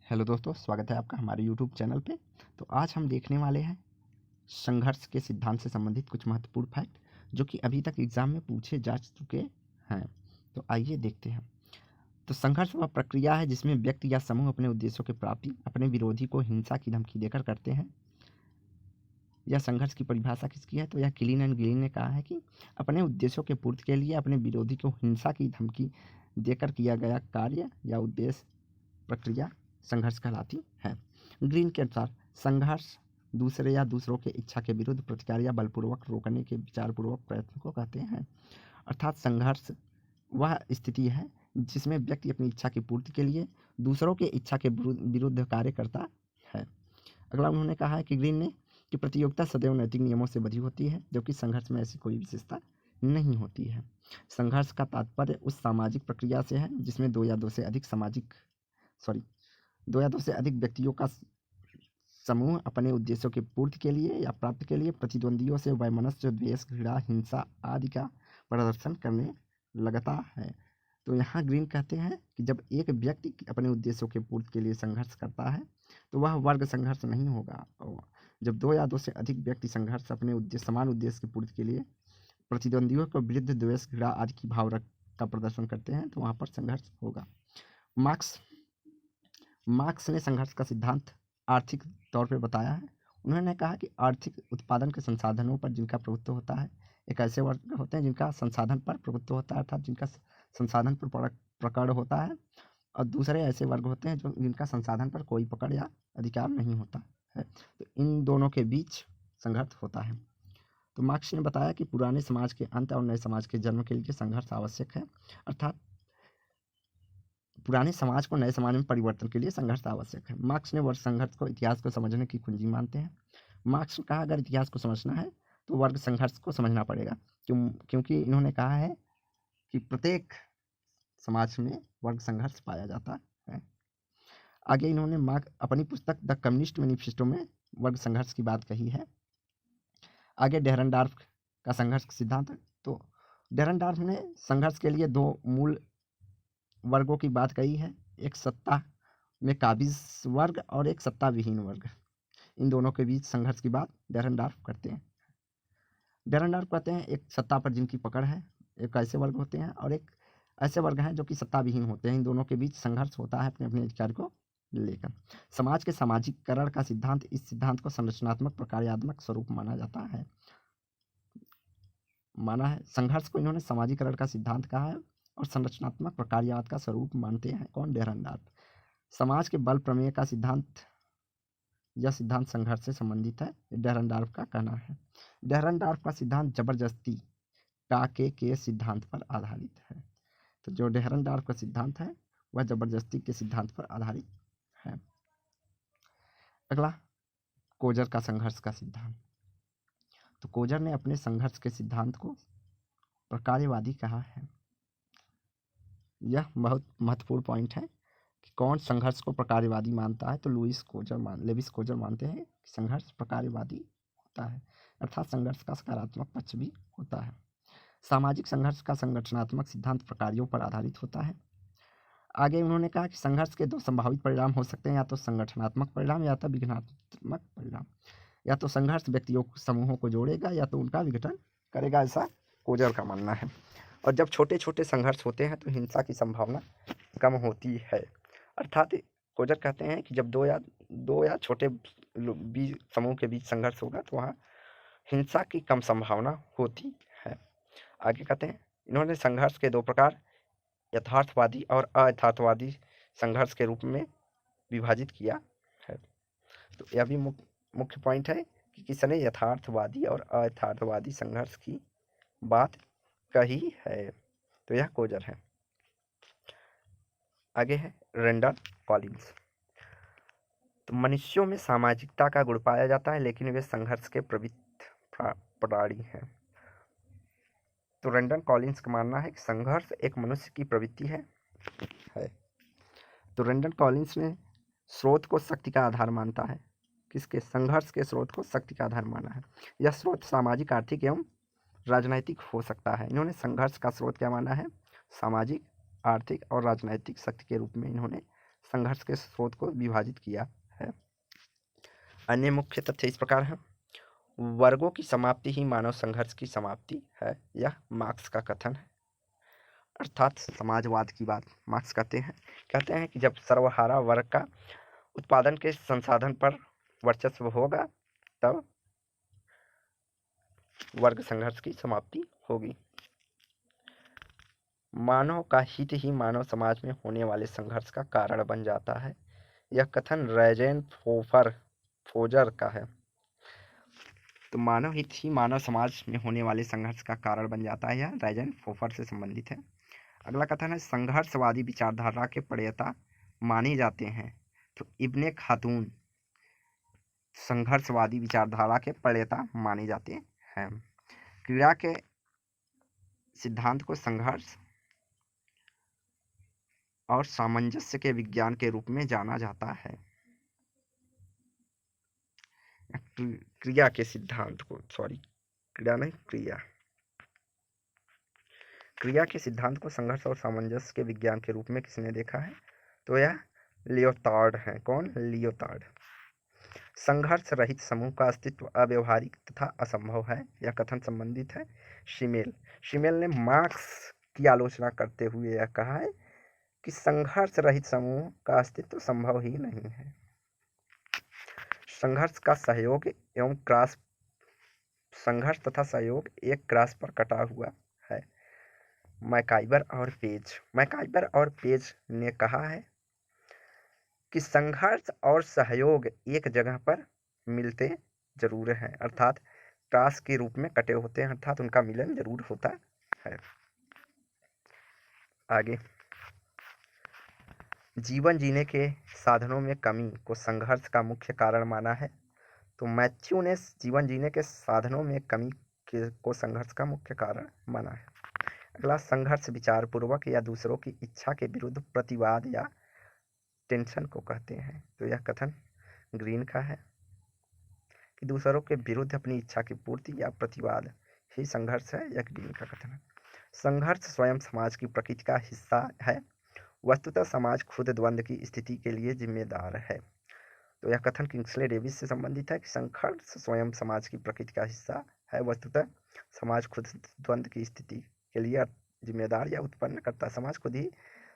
Hello दोस्तों, स्वागत है आपका हमारे यूट्यूब चैनल पे। तो आज हम देखने वाले हैं संघर्ष के सिद्धांत से संबंधित कुछ महत्वपूर्ण फैक्ट जो कि अभी तक एग्जाम में पूछे जा चुके हैं। तो आइए देखते हैं। तो संघर्ष वह प्रक्रिया है जिसमें व्यक्ति या समूह अपने उद्देश्यों की प्राप्ति अपने विरोधी को हिंसा की धमकी देकर करते हैं। यह संघर्ष की परिभाषा किसकी है? तो यह क्लीन एंड ग्रीन ने कहा है कि अपने उद्देश्यों के पूर्ति के लिए अपने विरोधी को हिंसा की धमकी देकर किया गया कार्य या उद्देश्य प्रक्रिया संघर्ष कहलाती है। ग्रीन के अनुसार संघर्ष दूसरे या दूसरों के इच्छा के विरुद्ध प्रतिकार या बलपूर्वक रोकने के विचारपूर्वक प्रयत्न को कहते हैं। अर्थात संघर्ष वह स्थिति है जिसमें व्यक्ति अपनी इच्छा की पूर्ति के लिए दूसरों के इच्छा के विरुद्ध कार्य करता है। अगला उन्होंने कहा है कि ग्रीन ने कि प्रतियोगिता सदैव नैतिक नियमों से बधी होती है, जबकि संघर्ष में ऐसी कोई विशेषता नहीं होती है। संघर्ष का तात्पर्य उस सामाजिक प्रक्रिया से है जिसमें दो या दो से अधिक व्यक्तियों का समूह अपने उद्देश्यों की पूर्ति के लिए या प्राप्ति के लिए प्रतिद्वंदियों से वैमनस्य, द्वेष, घृणा, हिंसा आदि का प्रदर्शन करने लगता है। तो यहाँ ग्रीन कहते हैं कि जब एक व्यक्ति अपने उद्देश्यों की पूर्ति के लिए संघर्ष करता है तो वह वर्ग संघर्ष नहीं होगा। और जब दो या दो से अधिक व्यक्ति संघर्ष अपने समान उद्देश्य की पूर्ति के लिए प्रतिद्वंदियों के विरुद्ध द्वेष, घृणा आदि की भाव का प्रदर्शन करते हैं तो वहाँ पर संघर्ष होगा। मार्क्स ने संघर्ष का सिद्धांत आर्थिक तौर पर बताया है। उन्होंने कहा कि आर्थिक उत्पादन के संसाधनों पर जिनका प्रभुत्व होता है, एक ऐसे वर्ग होते हैं जिनका संसाधन पर प्रभुत्व होता है, अर्थात जिनका संसाधन पर पकड़ होता है, और दूसरे ऐसे वर्ग होते हैं जिनका संसाधन पर कोई पकड़ या अधिकार नहीं होता है। तो इन दोनों के बीच संघर्ष होता है। तो मार्क्स ने बताया कि पुराने समाज के अंत और नए समाज के जन्म के लिए संघर्ष आवश्यक है, अर्थात पुराने समाज को नए समाज में परिवर्तन के लिए संघर्ष आवश्यक है। मार्क्स ने वर्ग संघर्ष को इतिहास को समझने की कुंजी मानते हैं। मार्क्स ने कहा अगर इतिहास को समझना है तो वर्ग संघर्ष को समझना पड़ेगा, क्योंकि इन्होंने कहा है कि प्रत्येक समाज में वर्ग संघर्ष पाया जाता है। आगे इन्होंने अपनी पुस्तक द कम्युनिस्ट मैनिफेस्टो में वर्ग संघर्ष की बात कही है। आगे डेहरनडॉर्फ का संघर्ष सिद्धांत है। तो डेहरनडॉर्फ ने संघर्ष के लिए दो मूल वर्गों की बात कही है, एक सत्ता में काबिज वर्ग और एक सत्ता विहीन वर्ग। इन दोनों के बीच संघर्ष की बात डेहरनडॉर्फ करते हैं। डेहरनडॉर्फ कहते हैं एक सत्ता पर जिनकी पकड़ है, एक ऐसे वर्ग होते हैं, और एक ऐसे वर्ग हैं जो कि सत्ता विहीन होते हैं। इन दोनों के बीच संघर्ष होता है अपने अपने अधिकार को लेकर। समाज के सामाजिकरण का सिद्धांत, इस सिद्धांत को संरचनात्मक प्रकार्यात्मक स्वरूप माना है। संघर्ष को इन्होंने सामाजिकरण का सिद्धांत कहा है और संरचनात्मक प्रकार्यवाद का स्वरूप मानते हैं। कौन? डेहरनडॉर्फ। समाज के बल प्रमेय का सिद्धांत, यह सिद्धांत संघर्ष से संबंधित है, डेहरनडॉर्फ का कहना है। डेहरनडॉर्फ का सिद्धांत जबरदस्ती के सिद्धांत पर आधारित है। तो जो डेहरनडॉर्फ का सिद्धांत है वह जबरदस्ती के सिद्धांत पर आधारित है। अगला कोजर का संघर्ष का सिद्धांत। तो कोजर ने अपने संघर्ष के सिद्धांत को प्रकार्यवादी कहा है। यह बहुत महत्वपूर्ण पॉइंट है कि कौन संघर्ष को प्रकार्यवादी मानता है। तो लेविस कोजर मानते हैं कि संघर्ष प्रकार्यवादी होता है, अर्थात संघर्ष का सकारात्मक पक्ष भी होता है। सामाजिक संघर्ष का संगठनात्मक सिद्धांत प्रकार्यों पर आधारित होता है। आगे उन्होंने कहा कि संघर्ष के दो संभावित परिणाम हो सकते हैं, या तो संगठनात्मक परिणाम या तो विघटनात्मक परिणाम। या तो संघर्ष व्यक्तियों समूहों को जोड़ेगा या तो उनका विघटन करेगा, ऐसा कोजर का मानना है। और जब छोटे छोटे संघर्ष होते हैं तो हिंसा की संभावना कम होती है। अर्थात कोजर कहते हैं कि जब दो या छोटे समूह के बीच संघर्ष होगा तो वहाँ हिंसा की कम संभावना होती है। आगे कहते हैं इन्होंने संघर्ष के दो प्रकार, यथार्थवादी और अयथार्थवादी संघर्ष के रूप में विभाजित किया है। तो यह भी मुख्य पॉइंट है कि किसने यथार्थवादी और अयथार्थवादी संघर्ष की बात कही है। तो यह कोजर है। आगे है रेंडल कॉलिंस। तो मनुष्यों में सामाजिकता का गुण पाया जाता है, लेकिन वे संघर्ष के प्रवृत्त प्राणी हैं। तो रेंडल कॉलिंस का मानना है कि संघर्ष एक मनुष्य की प्रवृत्ति है। तो रेंडल कॉलिंस ने स्रोत को शक्ति का आधार मानता है। किसके? संघर्ष के स्रोत को शक्ति का आधार माना है। यह स्रोत सामाजिक, आर्थिक एवं राजनैतिक हो सकता है। इन्होंने संघर्ष का स्रोत क्या माना है? सामाजिक, आर्थिक और राजनैतिक शक्ति के रूप में इन्होंने संघर्ष के स्रोत को विभाजित किया है। अन्य मुख्य तथ्य इस प्रकार हैं। वर्गों की समाप्ति ही मानव संघर्ष की समाप्ति है, यह मार्क्स का कथन है। अर्थात समाजवाद की बात मार्क्स कहते हैं कि जब सर्वहारा वर्ग का उत्पादन के संसाधन पर वर्चस्व होगा तब वर्ग संघर्ष की समाप्ति होगी। मानव का हित ही मानव समाज में होने वाले संघर्ष का कारण बन जाता है। यह कथन रैजेन फोजर का है। तो मानव हित ही मानव समाज में होने वाले संघर्ष का कारण बन जाता है, यह रैजेन फोफर से संबंधित है। अगला कथन है संघर्षवादी विचारधारा के प्रणेता माने जाते हैं। तो इब्ने खातून संघर्षवादी विचारधारा के प्रणेता माने जाते हैं। क्रीड़ा के सिद्धांत को संघर्ष और सामंजस्य के विज्ञान के रूप में जाना जाता है। क्रिया के सिद्धांत को क्रिया के सिद्धांत को संघर्ष और सामंजस्य के विज्ञान के रूप में किसने देखा है? तो यह लियोटार्ड है। कौन? लियोटार्ड। संघर्ष रहित समूह का अस्तित्व अव्यवहारिक तथा असंभव है, यह कथन संबंधित है शिमेल ने मार्क्स की आलोचना करते हुए यह कहा है कि संघर्ष रहित समूह का अस्तित्व संभव ही नहीं है। संघर्ष तथा सहयोग एक क्रास पर कटा हुआ है। मैकाइबर और पेज ने कहा है कि संघर्ष और सहयोग एक जगह पर मिलते जरूर हैं, अर्थात क्रास के रूप में कटे होते हैं, अर्थात उनका मिलन जरूर होता है। आगे, जीवन जीने के साधनों में कमी को संघर्ष का मुख्य कारण माना है। तो मैथ्यू ने जीवन जीने के साधनों में कमी को संघर्ष का मुख्य कारण माना है। अगला, संघर्ष विचारपूर्वक या दूसरों की इच्छा के विरुद्ध प्रतिवाद या टेंशन को कहते हैं। तो यह कथन ग्रीन का है कि दूसरों के विरुद्ध अपनी इच्छा की पूर्ति या प्रतिवाद ही संघर्ष है, यह ग्रीन का कथन है। संघर्ष स्वयं समाज की प्रकृति का हिस्सा है, वस्तुतः समाज खुद द्वंद्व की स्थिति के लिए जिम्मेदार है। तो यह कथन किंग्सले डेविस से संबंधित है कि संघर्ष स्वयं समाज की प्रकृति का हिस्सा है, वस्तुतः समाज खुद द्वंद्व की स्थिति के लिए जिम्मेदार या उत्पन्न करता है, समाज खुद ही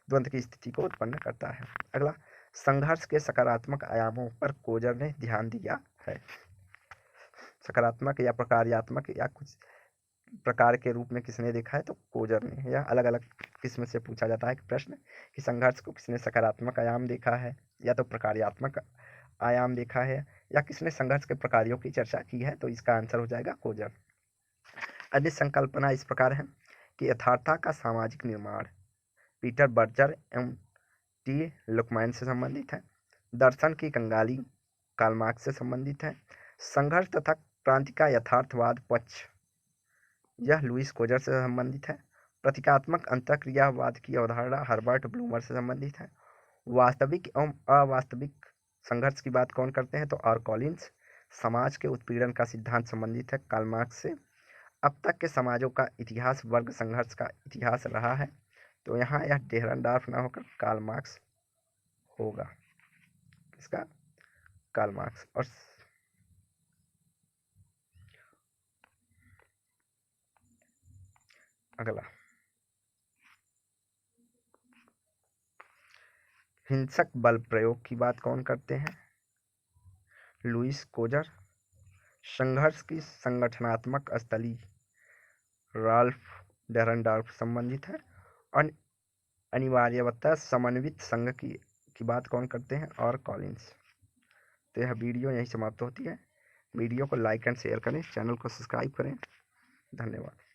द्वंद्व की स्थिति को उत्पन्न करता है। अगला, संघर्ष के सकारात्मक आयामों पर कोजर ने ध्यान दिया है। सकारात्मक या प्रकार्यात्मक या कुछ प्रकार के रूप में किसने देखा है? तो कोजर ने। यह अलग अलग किस्म से पूछा जाता है कि प्रश्न कि संघर्ष को किसने सकारात्मक आयाम देखा है या तो प्रकार्यात्मक आयाम देखा है या किसने संघर्ष के प्रकारों की चर्चा की है? तो इसका आंसर हो जाएगा कोजर। अन्य संकल्पना इस प्रकार है कि यथार्थता का सामाजिक निर्माण पीटर बर्जर एवं टी लुकमैन से संबंधित है। दर्शन की कंगाली कार्ल मार्क्स से संबंधित है। संघर्ष तथा क्रांति का यथार्थवाद पक्ष, यह लुईस कोजर से संबंधित है। प्रतीकात्मक अंतःक्रियावाद की अवधारणा हर्बर्ट ब्लूमर से संबंधित है। वास्तविक एवं अवास्तविक संघर्ष की बात कौन करते हैं? तो आर कॉलिंस। समाज के उत्पीड़न का सिद्धांत संबंधित है कार्ल मार्क्स से। अब तक के समाजों का इतिहास वर्ग संघर्ष का इतिहास रहा है। तो यहाँ यह डेहरनडॉर्फ ना होकर कार्ल मार्क्स होगा। किसका? Karl Marx. और अगला, हिंसक बल प्रयोग की बात कौन करते हैं? Lewis Coser. संघर्ष की संगठनात्मक स्थली राल्फ डेहरनडॉर्फ संबंधित है। और अनिवार्यतः समन्वित संघ की बात कौन करते हैं? और कॉलिंस। तो यह वीडियो यहीं समाप्त होती है। वीडियो को लाइक एंड शेयर करें, चैनल को सब्सक्राइब करें। धन्यवाद।